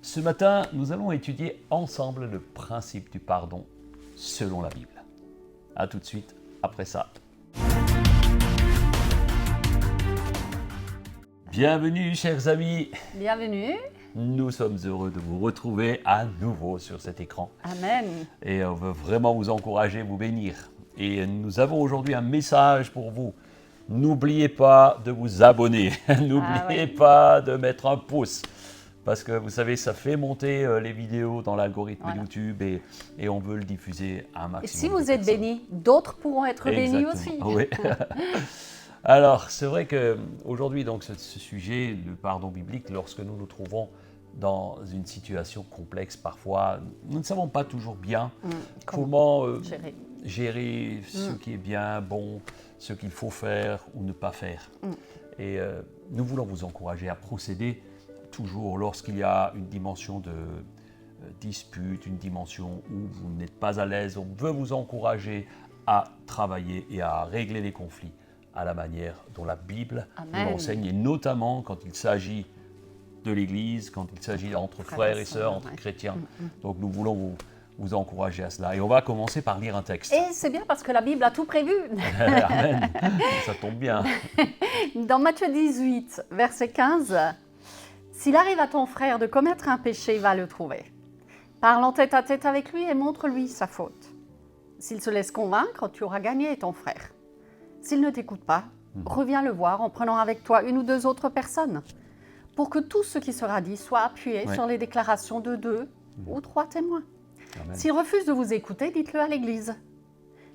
Ce matin, nous allons étudier ensemble le principe du pardon selon la Bible. A tout de suite après ça. Bienvenue chers amis. Bienvenue. Nous sommes heureux de vous retrouver à nouveau sur cet écran. Amen. Et on veut vraiment vous encourager, vous bénir. Et nous avons aujourd'hui un message pour vous. N'oubliez pas de vous abonner. N'oubliez pas de mettre un pouce. Parce que vous savez, ça fait monter les vidéos dans l'algorithme YouTube et on veut le diffuser à un maximum. Et si vous êtes bénis, d'autres pourront être bénis aussi. Oui. Alors, c'est vrai qu'aujourd'hui, donc, ce sujet, le pardon biblique, lorsque nous nous trouvons dans une situation complexe parfois, nous ne savons pas toujours bien comment gérer ce qui est bien, bon, ce qu'il faut faire ou ne pas faire. Et nous voulons vous encourager à procéder toujours lorsqu'il y a une dimension de dispute, une dimension où vous n'êtes pas à l'aise. On veut vous encourager à travailler et à régler les conflits à la manière dont la Bible nous l'enseigne, et notamment quand il s'agit de l'Église, quand il s'agit entre frères et sœurs, entre chrétiens. Donc nous voulons vous encourager à cela. Et on va commencer par lire un texte. Et c'est bien parce que la Bible a tout prévu. Amen, ça tombe bien. Dans Matthieu 18, verset 15, « S'il arrive à ton frère de commettre un péché, va le trouver. Parle en tête à tête avec lui et montre-lui sa faute. S'il se laisse convaincre, tu auras gagné ton frère. S'il ne t'écoute pas, reviens le voir en prenant avec toi une ou deux autres personnes, pour que tout ce qui sera dit soit appuyé sur les déclarations de 2 ou 3 témoins. S'il refuse de vous écouter, dites-le à l'Église.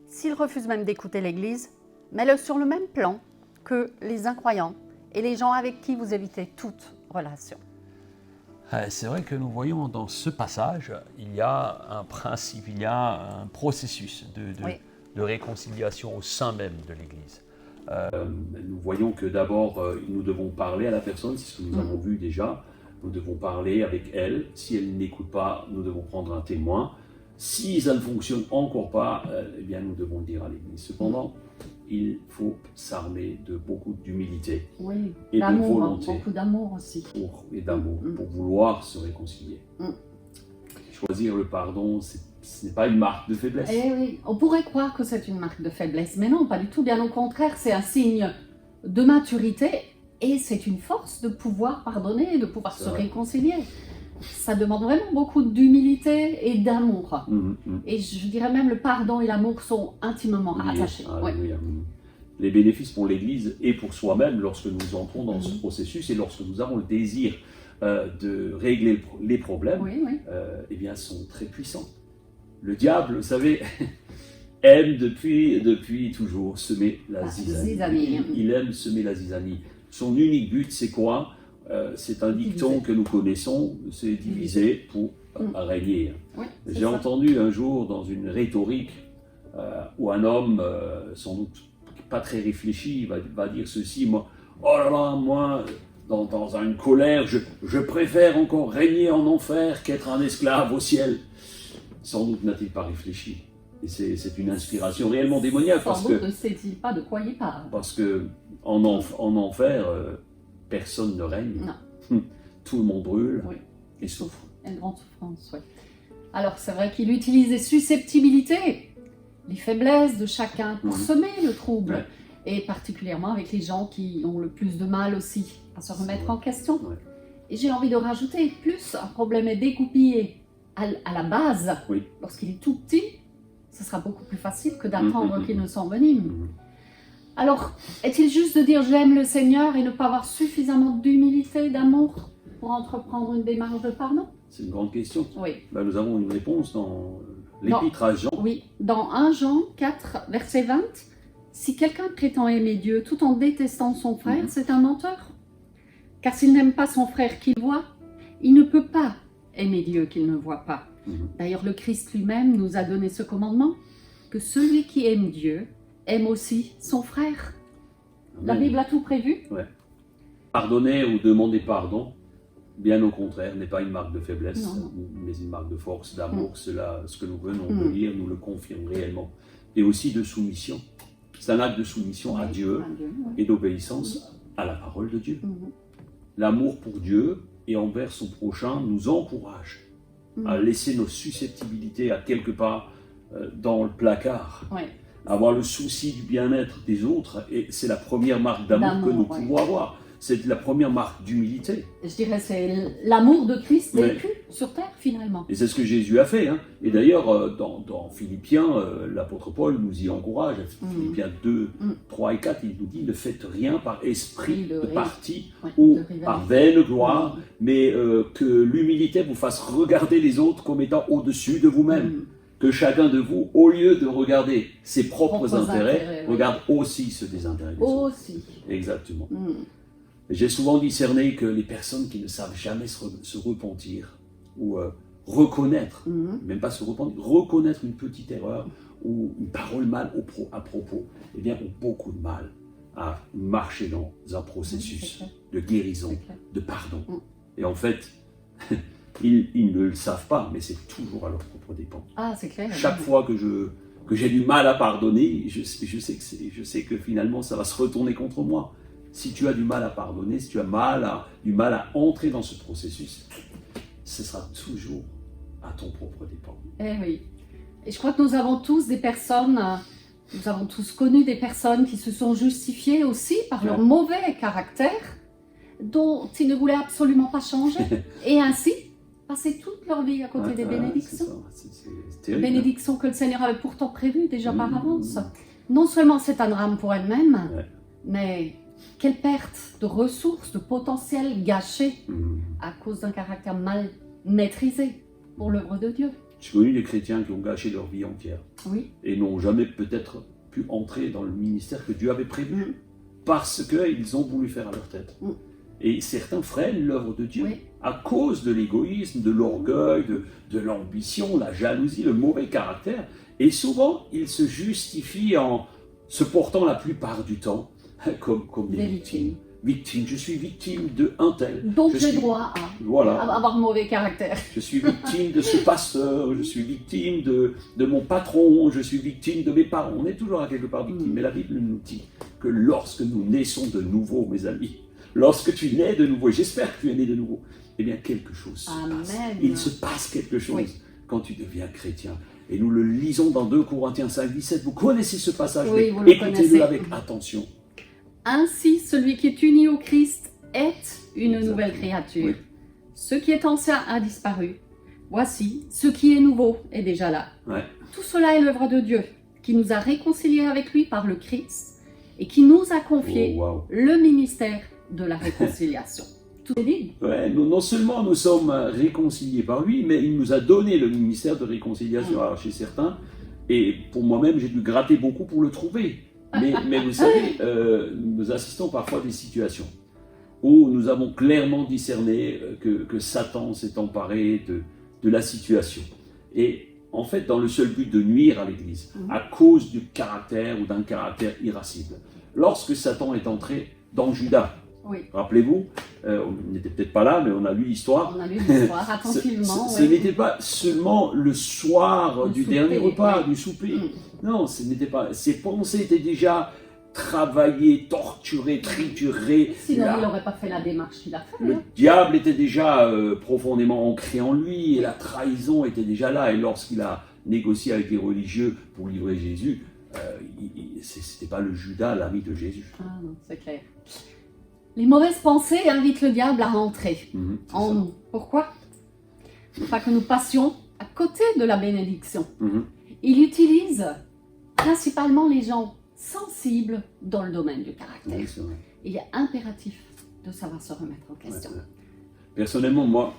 S'il refuse même d'écouter l'Église, mets-le sur le même plan que les incroyants et les gens avec qui vous évitez toute relation. » C'est vrai que nous voyons dans ce passage, il y a un principe, il y a un processus de réconciliation au sein même de l'Église. Nous voyons que d'abord, nous devons parler à la personne, c'est ce que nous avons vu déjà. Nous devons parler avec elle. Si elle n'écoute pas, nous devons prendre un témoin. Si ça ne fonctionne encore pas, eh bien, nous devons le dire à l'Église. Cependant, il faut s'armer de beaucoup d'humilité et de volonté. Beaucoup d'amour aussi. Pour vouloir se réconcilier. Choisir le pardon, ce n'est pas une marque de faiblesse. Eh oui, on pourrait croire que c'est une marque de faiblesse, mais non, pas du tout. Bien au contraire, c'est un signe de maturité et c'est une force de pouvoir pardonner et de pouvoir se réconcilier. Ça demande vraiment beaucoup d'humilité et d'amour. Et je dirais même le pardon et l'amour sont intimement attachés. Les bénéfices pour l'Église et pour soi-même lorsque nous entrons dans ce processus et lorsque nous avons le désir de régler les problèmes, eh bien, sont très puissants. Le diable, vous savez, aime depuis toujours semer la zizanie. Il aime semer la zizanie. Son unique but, c'est quoi? C'est un dicton que nous connaissons, c'est diviser pour régner. J'ai entendu un jour dans une rhétorique où un homme, sans doute pas très réfléchi, va dire ceci, moi, oh là là, moi, dans une colère, je préfère encore régner en enfer qu'être un esclave au ciel. Sans doute n'a-t-il pas réfléchi. Et c'est une inspiration réellement démoniaque. Sans doute ne sait-il pas de quoi il parle. Parce qu'en enfer, personne ne règne. Non. Tout le monde brûle et souffre. Une grande souffrance, oui. Alors c'est vrai qu'il utilise les susceptibilités, les faiblesses de chacun pour semer le trouble. Et particulièrement avec les gens qui ont le plus de mal aussi à se remettre en question. Et j'ai envie de rajouter, plus un problème est découpillé à la base, lorsqu'il est tout petit, ce sera beaucoup plus facile que d'attendre qu'il ne s'envenime. Alors, est-il juste de dire j'aime le Seigneur et ne pas avoir suffisamment d'humilité, d'amour pour entreprendre une démarche de pardon? C'est une grande question. Nous avons une réponse dans l'Épître à Jean. Oui, dans 1 Jean 4, verset 20, « Si quelqu'un prétend aimer Dieu tout en détestant son frère, c'est un menteur. Car s'il n'aime pas son frère qu'il voit, il ne peut pas aimer Dieu qu'il ne voit pas. » D'ailleurs, le Christ lui-même nous a donné ce commandement, que celui qui aime Dieu aime aussi son frère. La Bible a tout prévu. Pardonner ou demander pardon, bien au contraire, n'est pas une marque de faiblesse, mais une marque de force, d'amour. Ce que nous venons de lire nous le confirme réellement. Et aussi de soumission. C'est un acte de soumission à Dieu et d'obéissance à la parole de Dieu. L'amour pour Dieu et envers son prochain nous encourage à laisser nos susceptibilités à quelque part dans le placard, avoir le souci du bien-être des autres, et c'est la première marque d'amour que nous pouvons avoir. C'est la première marque d'humilité. Je dirais c'est l'amour de Christ vécu sur terre finalement. Et c'est ce que Jésus a fait. Hein. Et d'ailleurs, dans Philippiens, l'apôtre Paul nous y encourage. Philippiens 2, 3 et 4, il nous dit « Ne faites rien par esprit de parti ou par vaine gloire, mais que l'humilité vous fasse regarder les autres comme étant au-dessus de vous-même. Que chacun de vous, au lieu de regarder ses propres intérêts, regarde aussi ceux des intérêts des autres. » Exactement. J'ai souvent discerné que les personnes qui ne savent jamais se repentir ou reconnaître, même pas se repentir, reconnaître une petite erreur ou une parole mal à propos, eh bien, ont beaucoup de mal à marcher dans un processus de guérison, de pardon. Et en fait, ils ne le savent pas, mais c'est toujours à leur propre dépens. Ah, c'est clair. Chaque fois que j'ai du mal à pardonner, je sais que finalement ça va se retourner contre moi. Si tu as du mal à pardonner, si tu as du mal à entrer dans ce processus, ce sera toujours à ton propre dépens. Eh oui. Et je crois que nous avons tous des personnes, nous avons tous connu des personnes qui se sont justifiées aussi par leur mauvais caractère, dont ils ne voulaient absolument pas changer, et ainsi passer toute leur vie à côté des bénédictions. C'est terrible. Bénédictions que le Seigneur avait pourtant prévues déjà par avance. Non seulement c'est un drame pour elle-même, mais quelle perte de ressources, de potentiel gâché à cause d'un caractère mal maîtrisé pour l'œuvre de Dieu. J'ai connu des chrétiens qui ont gâché leur vie entière et n'ont jamais peut-être pu entrer dans le ministère que Dieu avait prévu parce qu'ils ont voulu faire à leur tête. Et certains freinent l'œuvre de Dieu à cause de l'égoïsme, de l'orgueil, de l'ambition, la jalousie, le mauvais caractère. Et souvent, ils se justifient en se portant la plupart du temps comme des victimes. Je suis victime de un tel. Donc j'ai droit à avoir mauvais caractère. Je suis victime de ce pasteur, je suis victime de mon patron, je suis victime de mes parents. On est toujours à quelque part victime. Mais la Bible nous dit que lorsque nous naissons de nouveau, mes amis, lorsque tu nais de nouveau, et j'espère que tu es né de nouveau, eh bien quelque chose se passe. Il se passe quelque chose quand tu deviens chrétien. Et nous le lisons dans 2 Corinthiens 5, 17. Vous connaissez ce passage, mais écoutez-le avec attention. Ainsi, celui qui est uni au Christ est une nouvelle créature. Ce qui est ancien a disparu. Voici, ce qui est nouveau est déjà là. Tout cela est l'œuvre de Dieu, qui nous a réconciliés avec lui par le Christ et qui nous a confié le ministère de la réconciliation. Tout est dit. Non seulement nous sommes réconciliés par lui, mais il nous a donné le ministère de réconciliation. Alors chez certains, et pour moi-même, j'ai dû gratter beaucoup pour le trouver. Mais vous savez, nous assistons parfois à des situations où nous avons clairement discerné que Satan s'est emparé de la situation. Et en fait, dans le seul but de nuire à l'Église, à cause du caractère ou d'un caractère irascible. Lorsque Satan est entré dans Judas, rappelez-vous, on n'était peut-être pas là, mais on a lu l'histoire. On a lu l'histoire attentivement. Ce n'était pas seulement le soir du dernier repas, du souper. Non, ce n'était pas. Ses pensées étaient déjà travaillées, torturées, triturées. Sinon, il n'aurait pas fait la démarche qu'il a fait. Le diable était déjà profondément ancré en lui et la trahison était déjà là. Et lorsqu'il a négocié avec les religieux pour livrer Jésus, ce n'était pas le Judas, l'ami de Jésus. Ah non, c'est clair. Les mauvaises pensées invitent le diable à rentrer en nous. Pourquoi? Afin que nous passions à côté de la bénédiction. Il utilise principalement les gens sensibles dans le domaine du caractère. Il est impératif de savoir se remettre en question. Personnellement, moi,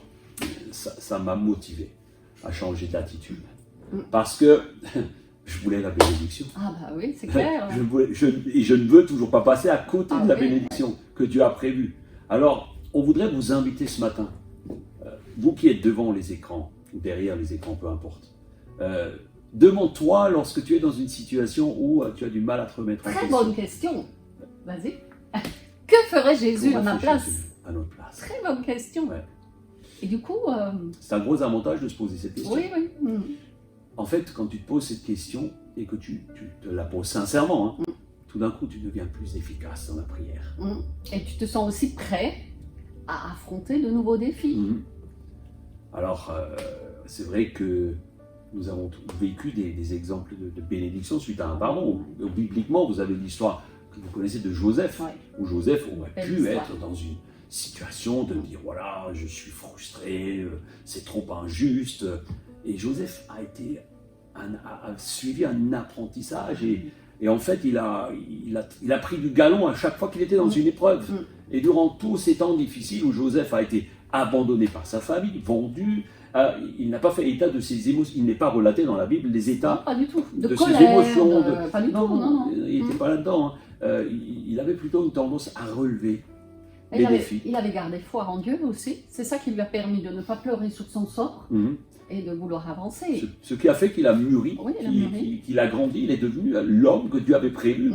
ça m'a motivé à changer d'attitude. Parce que je voulais la bénédiction. Ah bah oui, c'est clair. Je ne veux toujours pas passer à côté de la bénédiction que Dieu a prévue. Alors, on voudrait vous inviter ce matin, vous qui êtes devant les écrans, ou derrière les écrans, peu importe, demande-toi lorsque tu es dans une situation où tu as du mal à te remettre en question. Très bonne question. Vas-y. Que ferait Jésus à ma place? À notre place. Très bonne question. Et du coup... C'est un gros avantage de se poser cette question. Oui. En fait, quand tu te poses cette question et que tu te la poses sincèrement, tout d'un coup, tu deviens plus efficace dans la prière. Et tu te sens aussi prêt à affronter de nouveaux défis. Alors, c'est vrai que nous avons vécu des exemples de bénédiction suite à un pardon. Bibliquement, vous avez l'histoire que vous connaissez de Joseph, où Joseph aurait pu être dans une situation de dire, voilà, je suis frustré, c'est trop injuste. Et Joseph a suivi un apprentissage et en fait, il a pris du galon à chaque fois qu'il était dans une épreuve. Et durant tous ces temps difficiles où Joseph a été abandonné par sa famille, vendu, il n'a pas fait état de ses émotions. Il n'est pas relaté dans la Bible les états pas du tout. De ses colère, émotions. Pas du tout, non. Il n'était pas là-dedans. Il avait plutôt une tendance à relever les défis. Il avait gardé foi en Dieu aussi. C'est ça qui lui a permis de ne pas pleurer sur son sort et de vouloir avancer. Ce qui a fait qu'il a mûri, qu'il a grandi. Il est devenu l'homme que Dieu avait prévu,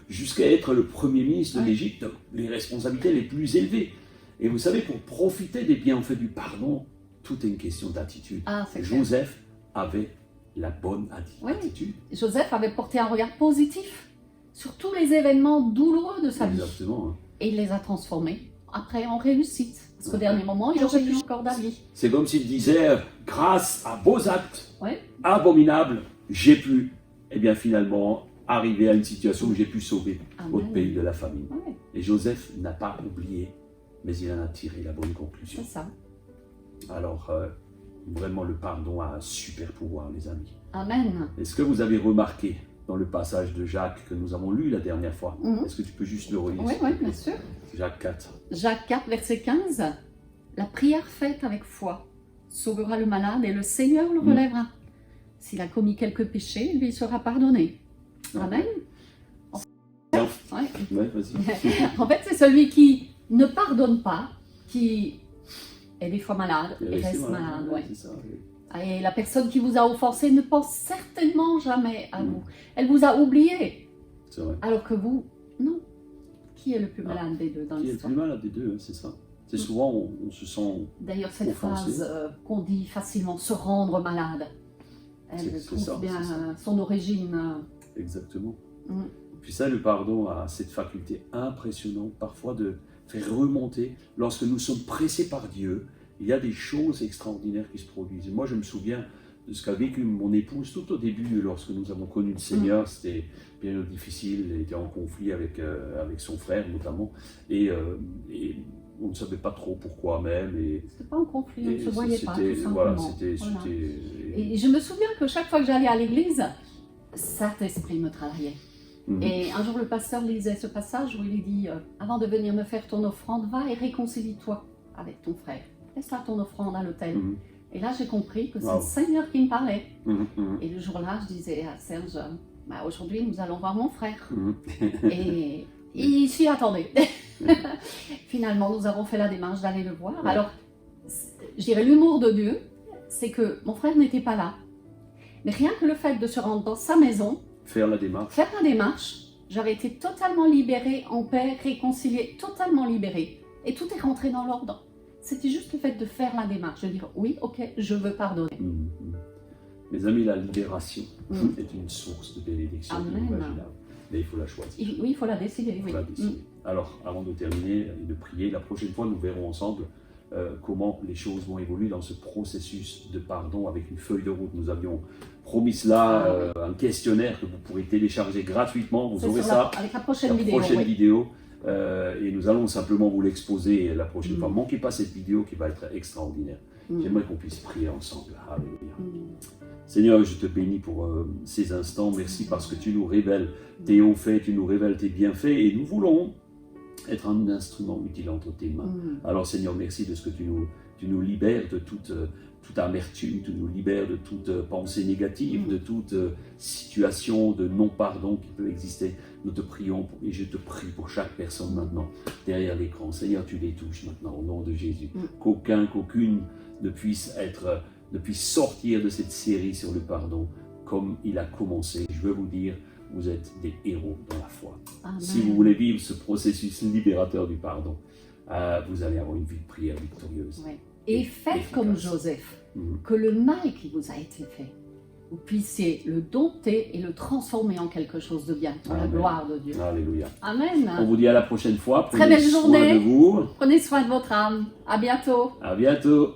jusqu'à être le premier ministre de l'Égypte, les responsabilités les plus élevées. Et vous savez, pour profiter des bienfaits du pardon, tout est une question d'attitude. Joseph avait la bonne attitude. Joseph avait porté un regard positif sur tous les événements douloureux de sa vie. Exactement. Et il les a transformés après en réussite. Parce qu'au dernier moment, il aurait pu encore d'avis. C'est comme s'il disait, grâce à vos actes abominables, j'ai pu, eh bien finalement, arriver à une situation où j'ai pu sauver votre pays de la famine. Et Joseph n'a pas oublié, mais il en a tiré la bonne conclusion. C'est ça. Alors, vraiment, le pardon a un super pouvoir, les amis. Amen. Est-ce que vous avez remarqué dans le passage de Jacques que nous avons lu la dernière fois, est-ce que tu peux juste le relire? Oui, bien sûr. Jacques 4. Jacques 4, verset 15. La prière faite avec foi sauvera le malade et le Seigneur le relèvera. S'il a commis quelques péchés, il lui sera pardonné. Amen. Vas-y. En fait, c'est celui qui ne pardonne pas, qui est des fois malade et reste malade. C'est ça, Et la personne qui vous a offensé ne pense certainement jamais à vous. Elle vous a oublié. C'est vrai. Alors que vous, non. Qui est le plus malade des deux dans l'histoire? Qui est le plus malade des deux, c'est ça. C'est souvent, on se sent D'ailleurs, cette offensé. phrase qu'on dit facilement, se rendre malade, elle trouve bien son origine. Exactement. Puis ça, le pardon a cette faculté impressionnante parfois de faire remonter. Lorsque nous sommes pressés par Dieu, il y a des choses extraordinaires qui se produisent. Et moi, je me souviens de ce qu'a vécu mon épouse tout au début, lorsque nous avons connu le Seigneur. C'était une période difficile, elle était en conflit avec son frère notamment, et on ne savait pas trop pourquoi même. C'était pas en conflit, on ne se voyait pas, tout simplement. Voilà, Et je me souviens que chaque fois que j'allais à l'église, Saint-Esprit me travaillait. Et un jour, le pasteur lisait ce passage où il dit avant de venir me faire ton offrande, va et réconcilie-toi avec ton frère. Laisse-la ton offrande à l'autel. Et là, j'ai compris que c'est le Seigneur qui me parlait. Et le jour-là, je disais à Serge, aujourd'hui, nous allons voir mon frère. Et il s'y attendait. Finalement, nous avons fait la démarche d'aller le voir. Alors, je dirais, l'humour de Dieu, c'est que mon frère n'était pas là. Mais rien que le fait de se rendre dans sa maison, faire la démarche, j'avais été totalement libérée, en paix, réconciliée, totalement libérée. Et tout est rentré dans l'ordre. C'était juste le fait de faire la démarche, de dire oui, ok, je veux pardonner. Mes amis, la libération est une source de bénédiction inimaginable. Mais il faut la choisir. Oui, il faut la décider. Alors, avant de terminer et de prier, la prochaine fois, nous verrons ensemble comment les choses vont évoluer dans ce processus de pardon avec une feuille de route. Nous avions promis cela, un questionnaire que vous pourrez télécharger gratuitement. Vous aurez ça avec la prochaine vidéo. Et nous allons simplement vous l'exposer la prochaine fois. Ne manquez pas cette vidéo qui va être extraordinaire. J'aimerais qu'on puisse prier ensemble. Alléluia. Seigneur, je te bénis pour ces instants. Merci parce que tu nous révèles tes hauts faits, tu nous révèles tes bienfaits et nous voulons être un instrument utile entre tes mains. Alors Seigneur, merci de ce que tu nous libères de toute amertume, tu nous libères de toute pensée négative, de toute situation de non-pardon qui peut exister. Nous te prions et je te prie pour chaque personne maintenant derrière l'écran. Seigneur, tu les touches maintenant au nom de Jésus. Qu'aucune ne puisse sortir de cette série sur le pardon comme il a commencé. Je veux vous dire, vous êtes des héros dans la foi. Amen. Si vous voulez vivre ce processus libérateur du pardon, vous allez avoir une vie de prière victorieuse. Et faites comme Joseph, que le mal qui vous a été fait, vous puissiez le dompter et le transformer en quelque chose de bien, pour la Amen. gloire de Dieu. Alléluia. Amen. On vous dit à la prochaine fois. Très Prenez belle soin journée. de vous. Prenez soin de votre âme. À bientôt. À bientôt.